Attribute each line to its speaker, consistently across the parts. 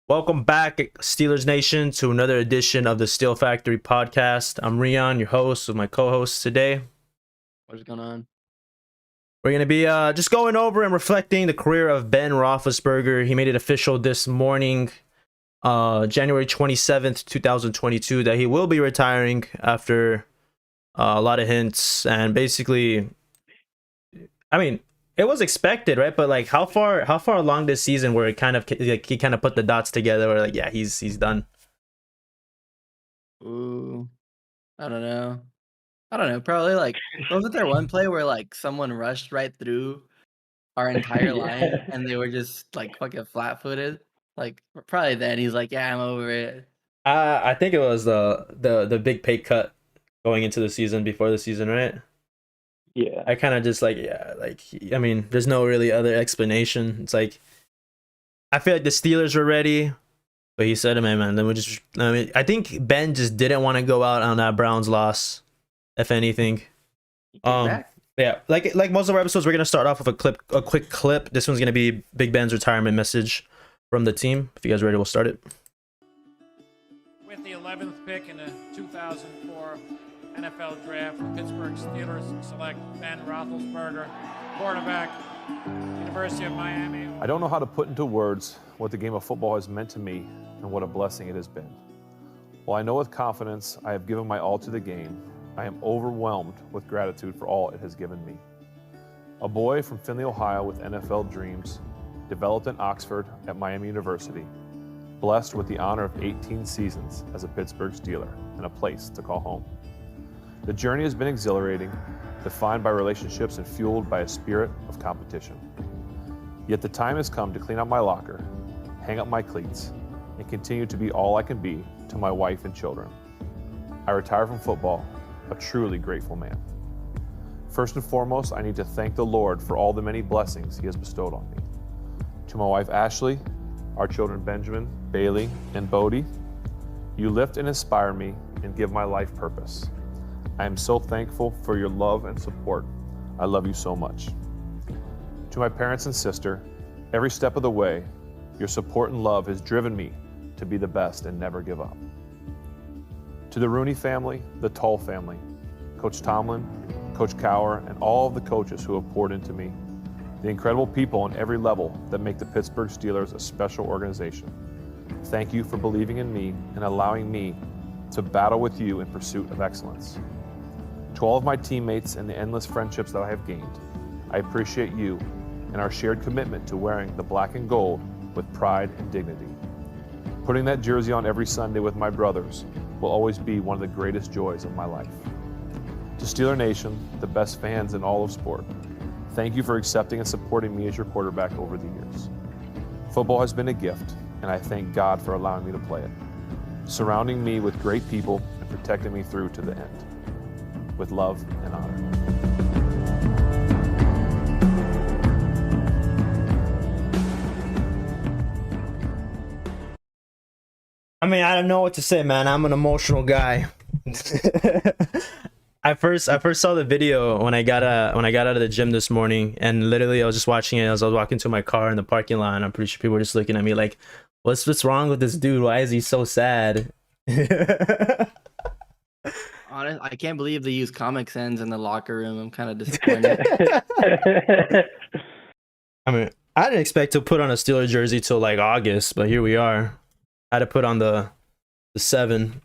Speaker 1: Welcome back, Steelers Nation, to another edition of the Steel Factory podcast. I'm Rion, your host, with my co-hosts today.
Speaker 2: What's going on?
Speaker 1: We're going to be just going over and reflecting the career of Ben Roethlisberger. He made it official this morning, January 27th, 2022, that he will be retiring after a lot of hints. And basically, I mean, it was expected, right? But like, how far along this season where it kind of like he kind of put the dots together, where like, yeah, he's done.
Speaker 2: Ooh, I don't know. Probably like wasn't there one play where like someone rushed right through our entire line and they were just like fucking flat-footed? Like probably then he's like, yeah, I'm over it.
Speaker 1: I think it was the big pay cut going into the season before the season, right?
Speaker 3: Yeah.
Speaker 1: I kind of just like, yeah, like, I mean, there's no really other explanation. It's like, I feel like the Steelers were ready, but he said, man, then we just, I mean, I think Ben just didn't want to go out on that Browns loss, if anything.
Speaker 2: He came back.
Speaker 1: Yeah, like most of our episodes, we're gonna start off with a quick clip. This one's gonna be Big Ben's retirement message from the team. If you guys are ready, we'll start it.
Speaker 4: With the 11th pick in the 2004 NFL Draft, the Pittsburgh Steelers select Ben Roethlisberger, quarterback, University of Miami.
Speaker 5: I don't know how to put into words what the game of football has meant to me and what a blessing it has been. While I know with confidence I have given my all to the game, I am overwhelmed with gratitude for all it has given me. A boy from Findlay, Ohio with NFL dreams, developed in Oxford at Miami University, blessed with the honor of 18 seasons as a Pittsburgh Steeler and a place to call home. The journey has been exhilarating, defined by relationships and fueled by a spirit of competition. Yet the time has come to clean up my locker, hang up my cleats, and continue to be all I can be to my wife and children. I retire from football, a truly grateful man. First and foremost, I need to thank the Lord for all the many blessings He has bestowed on me. To my wife Ashley, our children Benjamin, Bailey, and Bodie, you lift and inspire me and give my life purpose. I am so thankful for your love and support. I love you so much. To my parents and sister, every step of the way, your support and love has driven me to be the best and never give up. To the Rooney family, the Tull family, Coach Tomlin, Coach Cowher, and all of the coaches who have poured into me, the incredible people on every level that make the Pittsburgh Steelers a special organization. Thank you for believing in me and allowing me to battle with you in pursuit of excellence. To all of my teammates and the endless friendships that I have gained, I appreciate you and our shared commitment to wearing the black and gold with pride and dignity. Putting that jersey on every Sunday with my brothers will always be one of the greatest joys of my life. To Steeler Nation, the best fans in all of sport, thank you for accepting and supporting me as your quarterback over the years. Football has been a gift, and I thank God for allowing me to play it, surrounding me with great people and protecting me through to the end. With love and honor.
Speaker 1: I mean, I don't know what to say, man. I'm an emotional guy. I first saw the video when I got out of the gym this morning, and literally I was just watching it as I was walking to my car in the parking lot. And I'm pretty sure people were just looking at me like, "What's wrong with this dude? Why is he so sad?"
Speaker 2: Honest, I can't believe they use Comic Sans in the locker room. I'm kind of disappointed.
Speaker 1: I mean, I didn't expect to put on a Steelers jersey till like August, but here we are. I had to put on the 7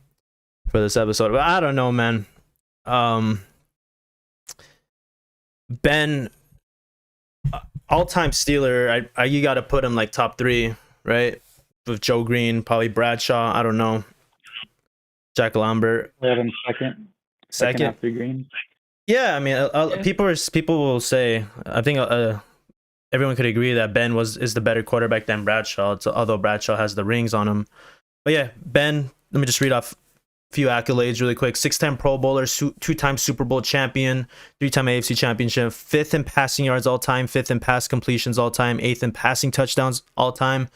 Speaker 1: for this episode, but I don't know, man. Ben, all-time Steeler. You got to put him like top 3, right? With Joe Green, probably Bradshaw. I don't know. Jack Lambert.
Speaker 3: We have him second after Green.
Speaker 1: Yeah, I mean, people will say. I think everyone could agree that Ben is the better quarterback than Bradshaw. Although Bradshaw has the rings on him, but yeah, Ben. Let me just read off a few accolades really quick. 6-time Pro Bowler, 2-time Super Bowl champion, 3-time AFC championship, 5th in passing yards all time, 5th in pass completions all time, 8th in passing touchdowns all time,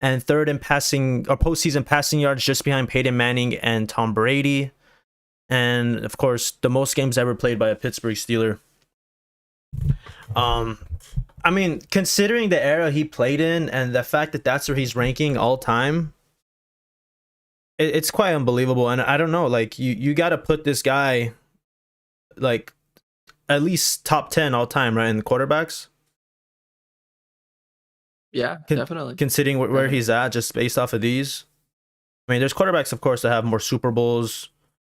Speaker 1: and 3rd in passing or postseason passing yards, just behind Peyton Manning and Tom Brady. And of course, the most games ever played by a Pittsburgh Steeler. I mean, considering the era he played in and the fact that that's where he's ranking all time, it's quite unbelievable. And I don't know, like you got to put this guy like at least top 10 all time, right, in the quarterbacks.
Speaker 2: Yeah, definitely.
Speaker 1: Considering where he's at, just based off of these. I mean, there's quarterbacks, of course, that have more Super Bowls,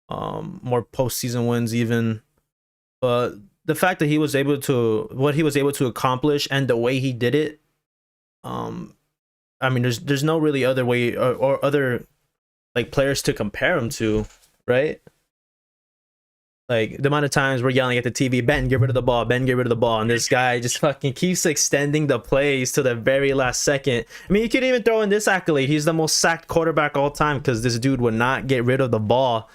Speaker 1: more postseason wins, even. But the fact that he was able to accomplish and the way he did it, I mean, there's no really other way or other like players to compare him to, right? Like the amount of times we're yelling at the TV, Ben, get rid of the ball, Ben, get rid of the ball, and this guy just fucking keeps extending the plays to the very last second. I mean, you could even throw in this accolade: he's the most sacked quarterback all time because this dude would not get rid of the ball,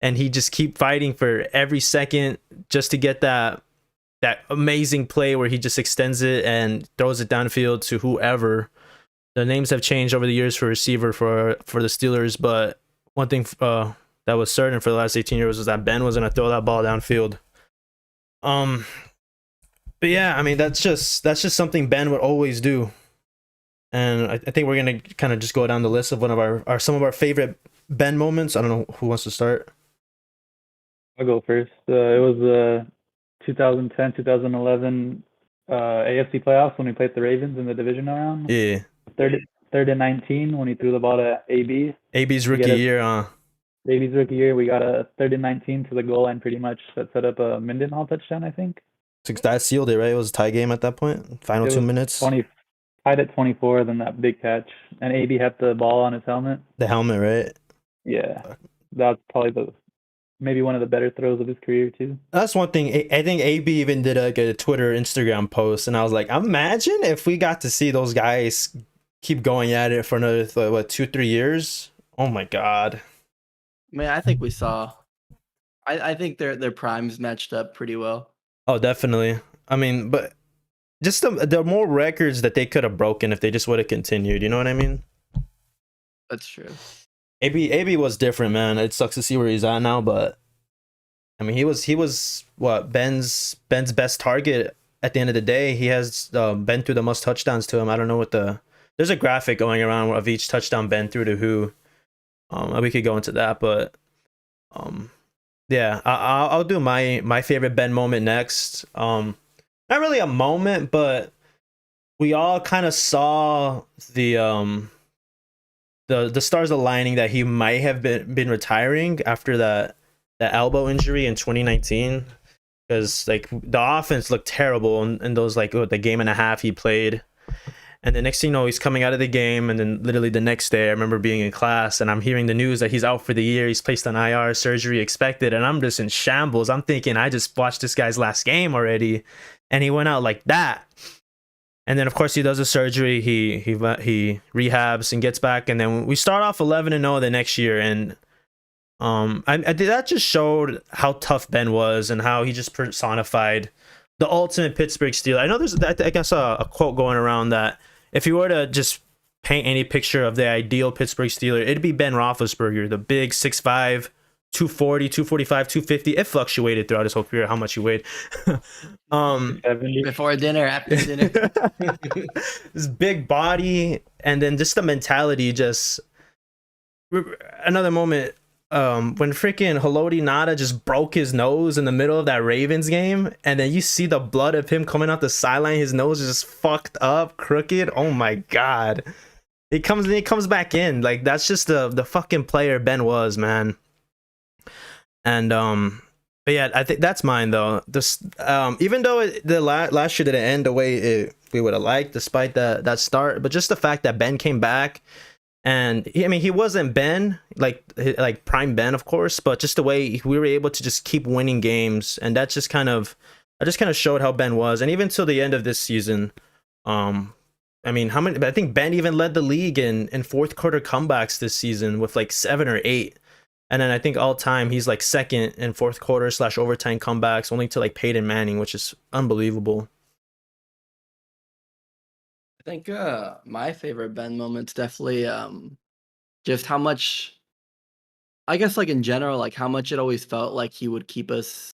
Speaker 1: and he just keep fighting for every second just to get that amazing play where he just extends it and throws it downfield to whoever. The names have changed over the years for receiver for the Steelers, but one thing that was certain for the last 18 years was that Ben was going to throw that ball downfield. But yeah, I mean, that's just something Ben would always do. And I think we're going to kind of just go down the list of some of our favorite Ben moments. I don't know who wants to start.
Speaker 3: I'll go first. It was 2010, 2011 AFC playoffs when we played the Ravens in the divisional round.
Speaker 1: Yeah.
Speaker 3: Third and 19 when he threw the ball to AB.
Speaker 1: AB's rookie year,
Speaker 3: AB's rookie year, we got a 3rd and 19 to the goal line pretty much that set up a Mendenhall touchdown, I think.
Speaker 1: That sealed it, right? It was a tie game at that point. Final 2 minutes.
Speaker 3: Tied at 24, then that big catch. And AB had the ball on his helmet.
Speaker 1: The helmet, right?
Speaker 3: Yeah. That's probably maybe one of the better throws of his career, too.
Speaker 1: That's one thing. I think AB even did a Twitter, Instagram post, and I was like, imagine if we got to see those guys keep going at it for another, 2-3 years? Oh, my God.
Speaker 2: I mean, I think we saw. I think their primes matched up pretty well.
Speaker 1: Oh, definitely. I mean, but just the more records that they could have broken if they just would have continued. You know what I mean?
Speaker 2: That's true.
Speaker 1: AB was different, man. It sucks to see where he's at now, but I mean, he was what Ben's best target at the end of the day. He has Ben threw the most touchdowns to him. I don't know what there's a graphic going around of each touchdown Ben threw to who. We could go into that, but yeah, I'll do my favorite Ben moment next. Not really a moment, but we all kind of saw the stars aligning that he might have been retiring after that elbow injury in 2019, because like the offense looked terrible in those the game and a half he played. And the next thing you know, he's coming out of the game, and then literally the next day, I remember being in class, and I'm hearing the news that he's out for the year. He's placed on IR, surgery expected, and I'm just in shambles. I'm thinking, I just watched this guy's last game already, and he went out like that. And then, of course, he does a surgery. He rehabs and gets back, and then we start off 11-0 the next year, and that just showed how tough Ben was and how he just personified the ultimate Pittsburgh Steeler. I know I guess a quote going around that if you were to just paint any picture of the ideal Pittsburgh Steeler, it'd be Ben Roethlisberger, the big 6'5", 240, 245, 250. It fluctuated throughout his whole career how much he weighed.
Speaker 3: 70.
Speaker 2: Before dinner, after dinner.
Speaker 1: This big body, and then just the mentality. Just another moment. When freaking Haloti Ngata just broke his nose in the middle of that Ravens game, and then you see the blood of him coming out the sideline, his nose is just fucked up, crooked. Oh my God. He comes back in. Like, that's just the fucking player Ben was, man. And but yeah, I think that's mine though. This even though the last year didn't end the way we would have liked, despite that start, but just the fact that Ben came back. And he wasn't Ben, like prime Ben, of course, but just the way we were able to just keep winning games, and that just kind of showed how Ben was. And even till the end of this season, I think Ben even led the league in fourth quarter comebacks this season with like 7 or 8. And then I think all time he's like second in fourth quarter / overtime comebacks, only to like Peyton Manning, which is unbelievable.
Speaker 2: I think my favorite Ben moment's definitely just how much, I guess, like in general, like how much it always felt like he would keep us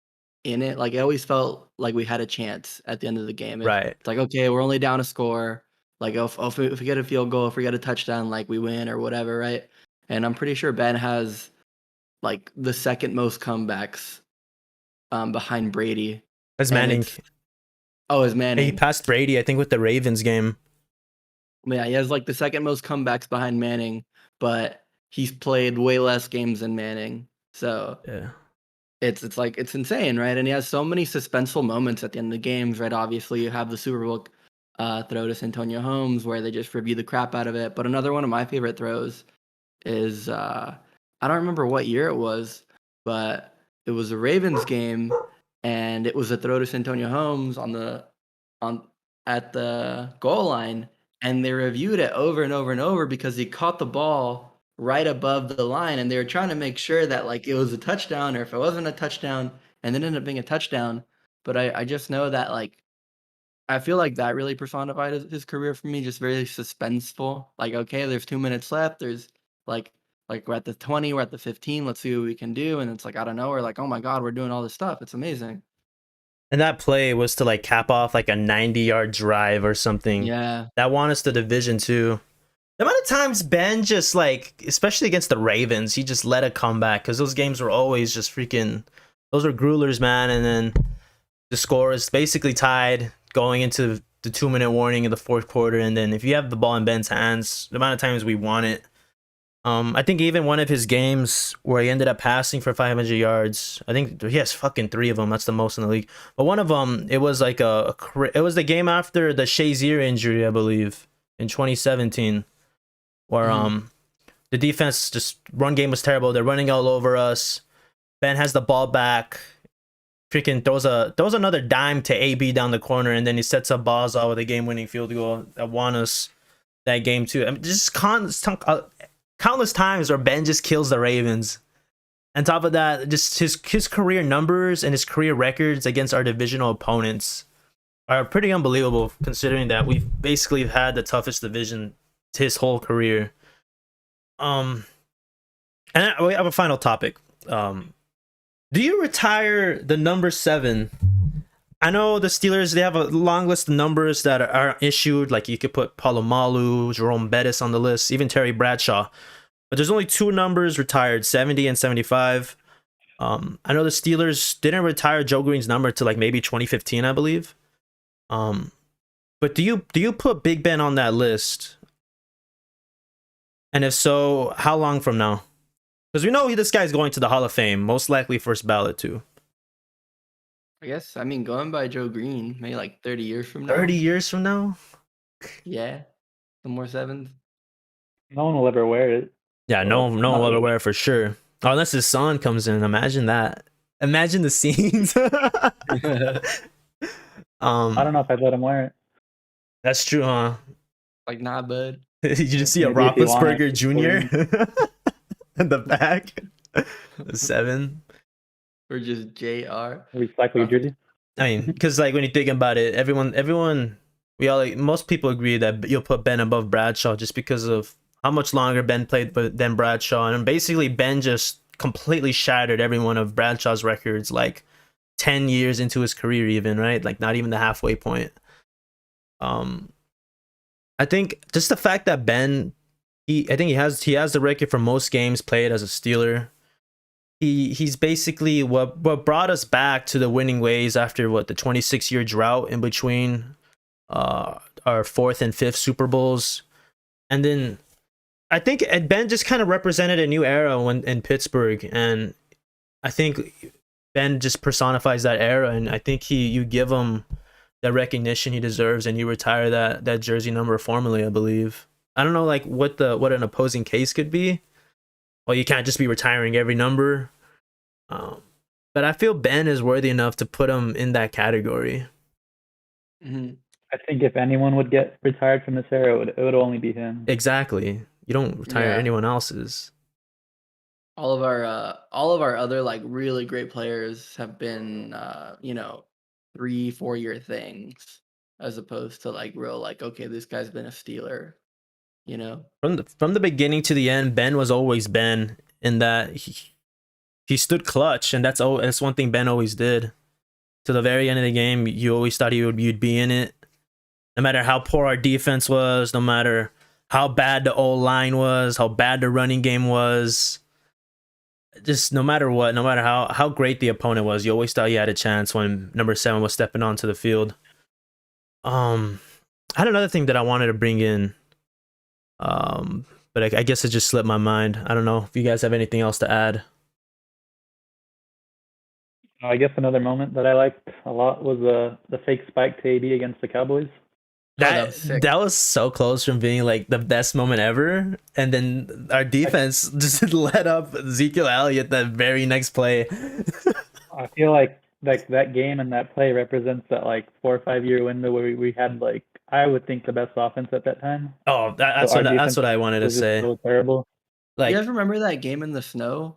Speaker 2: in it. Like, it always felt like we had a chance at the end of the game.
Speaker 1: Right.
Speaker 2: It's like, okay, we're only down a score. Like, if we get a field goal, if we get a touchdown, like, we win or whatever, right? And I'm pretty sure Ben has like the second most comebacks behind Brady.
Speaker 1: That's
Speaker 2: And
Speaker 1: Manning.
Speaker 2: it's- Oh, is
Speaker 1: He
Speaker 2: Manning?
Speaker 1: passed Brady, I think, with the Ravens game.
Speaker 2: Yeah, he has like the second most comebacks behind Manning, but he's played way less games than Manning. So
Speaker 1: Yeah.
Speaker 2: it's like it's insane, right? And he has so many suspenseful moments at the end of the games, right? Obviously, you have the Super Bowl throw to Santonio Holmes where they just review the crap out of it. But another one of my favorite throws is I don't remember what year it was, but it was a Ravens game, and it was a throw to Santonio Holmes at the goal line, and they reviewed it over and over and over because he caught the ball right above the line, and they were trying to make sure that like it was a touchdown or if it wasn't a touchdown, and it ended up being a touchdown. But I just know that like I feel like that really personified his career for me, just very suspenseful. Like, okay, there's 2 minutes left. There's like we're at the 20, we're at the 15. Let's see what we can do. And it's like, I don't know. We're like, oh my God, we're doing all this stuff. It's amazing.
Speaker 1: And that play was to like cap off like a 90-yard drive or something.
Speaker 2: Yeah.
Speaker 1: That won us the division too. The amount of times Ben just like, especially against the Ravens, he just let it come back because those games were always just freaking. Those were gruelers, man. And then the score is basically tied going into the 2-minute warning in the fourth quarter. And then if you have the ball in Ben's hands, the amount of times we won it. I think even one of his games where he ended up passing for 500 yards. I think he has fucking 3 of them. That's the most in the league. But one of them, it was like it was the game after the Shazier injury, I believe, in 2017, where the defense just run game was terrible. They're running all over us. Ben has the ball back. Freaking throws another dime to AB down the corner, and then he sets up Baza with a game-winning field goal that won us that game too. I mean, just countless times where Ben just kills the Ravens. On top of that, just his career numbers and his career records against our divisional opponents are pretty unbelievable, considering that we've basically had the toughest division his whole career. And we have a final topic. Do you retire the number 7? I know the Steelers, they have a long list of numbers that are issued. Like you could put Palomalu, Jerome Bettis on the list, even Terry Bradshaw. But there's only 2 numbers retired, 70 and 75. I know the Steelers didn't retire Joe Green's number till like maybe 2015, I believe. But do you put Big Ben on that list? And if so, how long from now? Because we know this guy's going to the Hall of Fame, most likely first ballot too.
Speaker 2: I guess, I mean, going by Joe Green, maybe like 30 years from now.
Speaker 1: 30 years from now?
Speaker 2: Yeah. Some more 7s.
Speaker 3: No one will ever wear it.
Speaker 1: Yeah, no one will ever wear it for sure. Oh, unless his son comes in. Imagine that. Imagine the scenes.
Speaker 3: I don't know if I'd let him wear it.
Speaker 1: That's true, huh?
Speaker 2: Like, nah, bud.
Speaker 1: You just see a
Speaker 3: Maybe if you want
Speaker 1: Roethlisberger
Speaker 3: it,
Speaker 1: Jr. in the back. 7.
Speaker 2: Or just JR.
Speaker 3: Recycle your jersey.
Speaker 1: I mean, because like when you think about it, everyone, most people agree that you'll put Ben above Bradshaw just because of how much longer Ben played than Bradshaw, and basically Ben just completely shattered every one of Bradshaw's records, like 10 years into his career, even, right? Like not even the halfway point. I think just the fact that Ben, he has the record for most games played as a Steeler. He's basically what brought us back to the winning ways after the 26-year drought in between our 4th and 5th Super Bowls. And then I think Ben just kind of represented a new era in Pittsburgh, and I think Ben just personifies that era, and I think you give him the recognition he deserves, and you retire that jersey number formally, I believe. I don't know like what an opposing case could be. Well, you can't just be retiring every number. But I feel Ben is worthy enough to put him in that category.
Speaker 2: Mm-hmm.
Speaker 3: I think if anyone would get retired from this era, it would only be him.
Speaker 1: Exactly. You don't retire
Speaker 2: Yeah.
Speaker 1: anyone else's.
Speaker 2: All of our other like really great players have been 3-4 year things, as opposed to like real like, okay, this guy's been a Steeler, you know.
Speaker 1: From the beginning to the end, Ben was always Ben in that he stood clutch, and that's one thing Ben always did. to the very end of the game, you always thought you'd be in it. No matter how poor our defense was, no matter how bad the old line was, how bad the running game was, just no matter what, no matter how great the opponent was, you always thought you had a chance when number 7 was stepping onto the field. I had another thing that I wanted to bring in, but I guess it just slipped my mind. I don't know if you guys have anything else to add.
Speaker 3: I guess another moment that I liked a lot was the fake spike to AB against the Cowboys.
Speaker 1: That was so close from being like the best moment ever, and then our defense just let up Ezekiel Elliott that very next play.
Speaker 3: I feel like that game and that play represents that like 4 or 5 year window where we had like, I would think, the best offense at that time.
Speaker 1: Oh, that's what I wanted to say.
Speaker 3: So terrible.
Speaker 2: You guys remember that game in the snow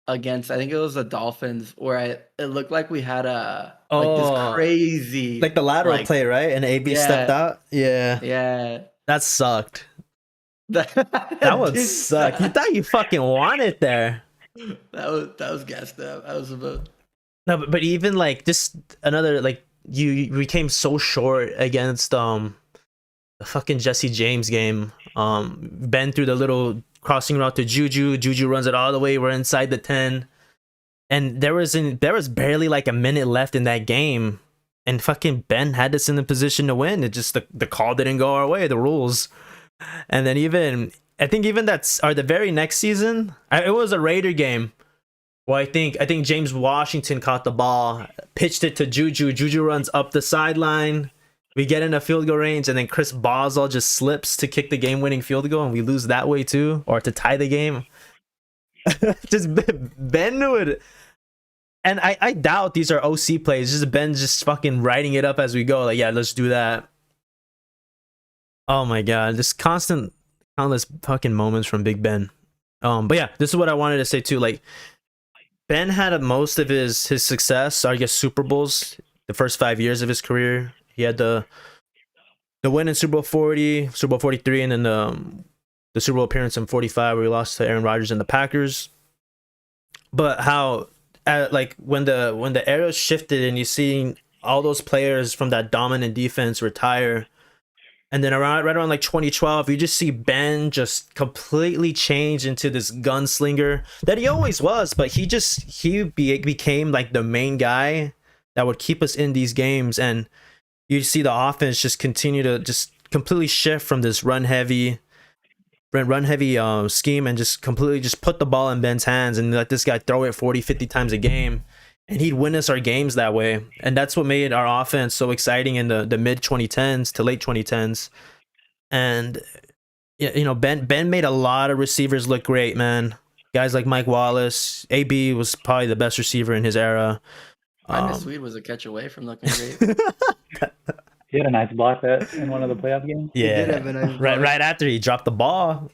Speaker 2: against, I think it was the Dolphins, where it looked like we had this crazy,
Speaker 1: like the lateral play, right? And AB stepped out. Yeah, that sucked. That would suck. You thought you fucking won it there.
Speaker 2: That was gassed up. That was about.
Speaker 1: No, but even like just another, like we came so short against the fucking Jesse James game. Ben threw the little crossing route to Juju. Juju runs it all the way. We're inside the 10. And there was barely like a minute left in that game. And fucking Ben had us in the position to win. It just the call didn't go our way, the rules. And then I think that's the very next season, it was a Raider game. Well, I think James Washington caught the ball, pitched it to Juju. Juju runs up the sideline. We get in a field goal range, and then Chris Boswell just slips to kick the game-winning field goal, and we lose that way too, or to tie the game. Just Ben knew it. And I doubt these are OC plays. Just Ben just fucking writing it up as we go. Like, yeah, let's do that. Oh my God, just countless fucking moments from Big Ben. But yeah, this is what I wanted to say too. Like, Ben had most of his success, I guess, Super Bowls, the first 5 years of his career. He had the win in Super Bowl 40, Super Bowl 43, and then the Super Bowl appearance in 45 where he lost to Aaron Rodgers and the Packers. But how, like, when the era shifted and you see all those players from that dominant defense retire, and then right around like 2012, you just see Ben just completely change into this gunslinger that he always was, but he became like the main guy that would keep us in these games. And you see the offense just continue to just completely shift from this run heavy scheme and just completely just put the ball in Ben's hands and let this guy throw it 40, 50 times a game. And he'd win us our games that way. And that's what made our offense so exciting in the mid 2010s to late 2010s. And, Ben made a lot of receivers look great, man. Guys like Mike Wallace. AB was probably the best receiver in his era.
Speaker 2: Swede was a catch away from looking great.
Speaker 3: He had a nice block in one of the playoff games.
Speaker 1: Yeah, right after he dropped the ball.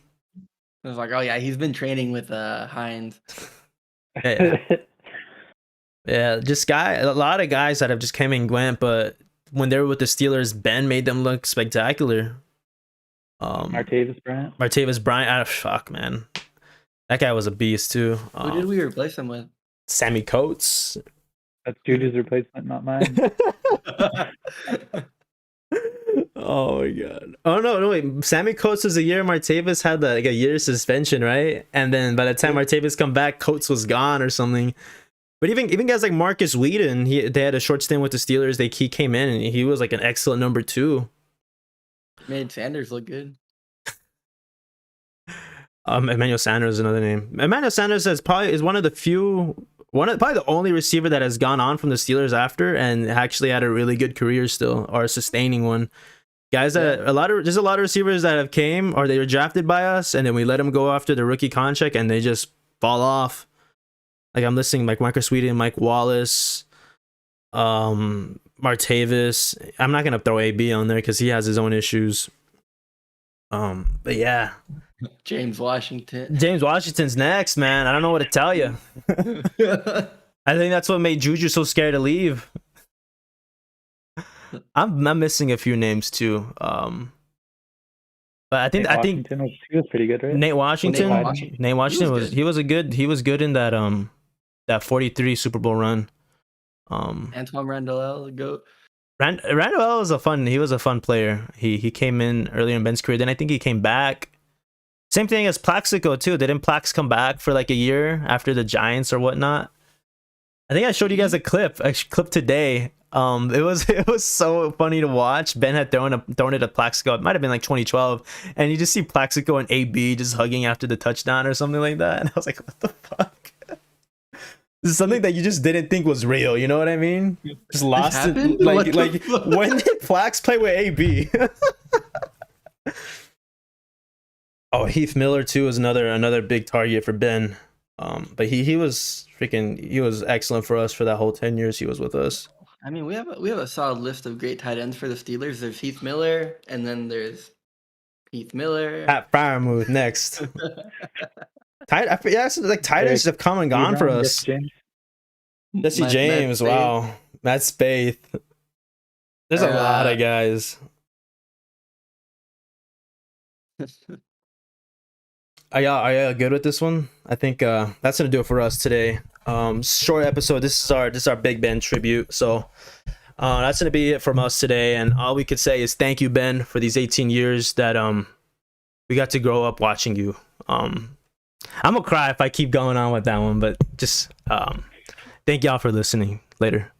Speaker 2: I was like, oh yeah, he's been training with Hines.
Speaker 1: Yeah, just a lot of guys that have just came and went, but when they were with the Steelers, Ben made them look spectacular. Martavis Bryant, fuck, man, that guy was a beast too.
Speaker 2: Who did we replace him with?
Speaker 1: Sammy Coates.
Speaker 3: That's Juju's replacement, not mine.
Speaker 1: Oh my God! Oh no, wait. Sammy Coates was a year. Martavis had like a year suspension, right? And then by the time Martavis come back, Coates was gone or something. But even guys like Marcus Whedon, they had a short stint with the Steelers. He came in and he was like an excellent number 2.
Speaker 2: Made Sanders look good.
Speaker 1: Emmanuel Sanders is another name. Emmanuel Sanders is probably the only receiver that has gone on from the Steelers after and actually had a really good career still, or a sustaining one. Guys that there's a lot of receivers that have came or they were drafted by us and then we let them go after the rookie contract and they just fall off. Like I'm listing like Marcus Whedon, Mike Wallace, Martavis. I'm not gonna throw AB on there because he has his own issues. But yeah,
Speaker 2: James Washington.
Speaker 1: James Washington's next, man. I don't know what to tell you. I think that's what made Juju so scared to leave. I'm missing a few names too. But I think
Speaker 3: he was pretty good, right?
Speaker 1: Nate Washington was good in that 43 Super Bowl run.
Speaker 2: Antoine Randall, the GOAT.
Speaker 1: Randall was he was a fun player. He came in earlier in Ben's career. Then I think he came back. Same thing as Plaxico too. Didn't Plax come back for like a year after the Giants or whatnot? I think I showed you guys a clip today. It was so funny to watch. Ben had thrown it at Plaxico. It might have been like 2012, and you just see Plaxico and AB just hugging after the touchdown or something like that. And I was like, what the fuck? This is something that you just didn't think was real. You know what I mean? Just lost it.
Speaker 2: happened?
Speaker 1: Like
Speaker 2: What the fuck?
Speaker 1: when did Plax play with AB? Oh, Heath Miller too is another big target for Ben. But he was excellent for us for that whole 10 years he was with us.
Speaker 2: I mean, we have a solid list of great tight ends for the Steelers. There's Heath Miller, and then there's Heath Miller.
Speaker 1: Pat Fryermuth next. Tight ends have come and gone for us. Jesse James, wow. Matt Spaeth. There's a lot of guys. Are y'all good with this one? I think that's gonna do it for us today. Short episode. This is our Big Ben tribute. So that's gonna be it from us today. And all we could say is thank you, Ben, for these 18 years that we got to grow up watching you. I'm gonna cry if I keep going on with that one, but just thank y'all for listening. Later.